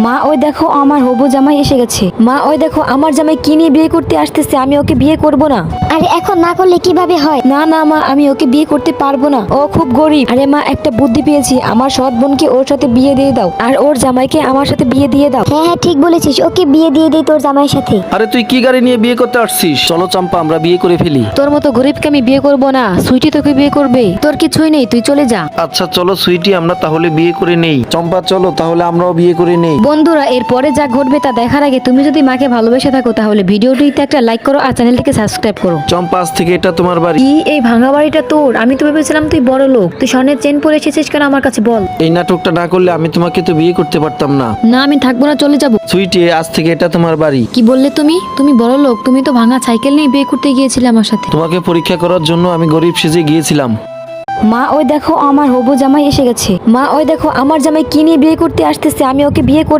মা ওই দেখো আমার হবু জামাই এসে গেছে। মা ওই দেখো আমার জামাই কি নিয়ে বিয়ে করতে আসতেছে, আমি ওকে বিয়ে করব না। আরে এখন না করলে কিভাবে হয়? না না মা, আমি ওকে বিয়ে করতে পারবো না, ও খুব গরিব। আরে মা, একটা বুদ্ধি পেয়েছি, আমার সৎ বোনকে ওর সাথে বিয়ে দিয়ে দাও আর ওর জামাইকে আমার সাথে বিয়ে দিয়ে দাও। হ্যাঁ হ্যাঁ ঠিক বলেছিস, ওকে বিয়ে দিয়ে দেই তোর জামাইয়ের সাথে। আরে তুই কি গাড়ি নিয়ে বিয়ে করতে আসছিস? চলো চম্পা, আমরা বিয়ে করে ফেলি। তোর মতো গরিবকে আমি বিয়ে করব না, সুইটি তোকে বিয়ে করবে। তোর কিছুই নেই, তুই চলে যা। আচ্ছা চলো সুইটি, আমরা তাহলে বিয়ে করে নেই। চম্পা চলো তাহলে আমরাও বিয়ে করে নেই। বন্ধুরা, এরপরে যা ঘটবে তা দেখার আগে তুমি যদি মাকে ভালোবেসে থাকো তাহলে ভিডিওটিতে একটা লাইক করো আর চ্যানেলটিকে সাবস্ক্রাইব করো। চম্পা, আজ থেকে এটা তোমার বাড়ি। কি, এই ভাঙা বাড়িটা তোর? আমি তো ভেবেছিলাম তুই বড় লোক। তুই স্বর্ণের চেন পরে এসেছিস কেন আমার কাছে, বল। এই নাটকটা না করলে আমি তোমাকে তো বিয়ে করতে পারতাম না। না, আমি থাকবো না, চলে যাব। সুইটি, আজ থেকে এটা তোমার বাড়ি। কি বললে তুমি? তুমি বড় লোক? তুমি তো ভাঙা সাইকেল নিয়ে বিয়ে করতে গিয়েছিলে আমার সাথে। তোমাকে পরীক্ষা করার জন্য আমি গরিব সেজে গিয়েছিলাম। মা ওই দেখো আমার হবু জামাই এসে গেছে। মা ওই দেখো আমার জামাই কি নিয়ে বিয়ে করতে আসতেছে, আমি ওকে বিয়ে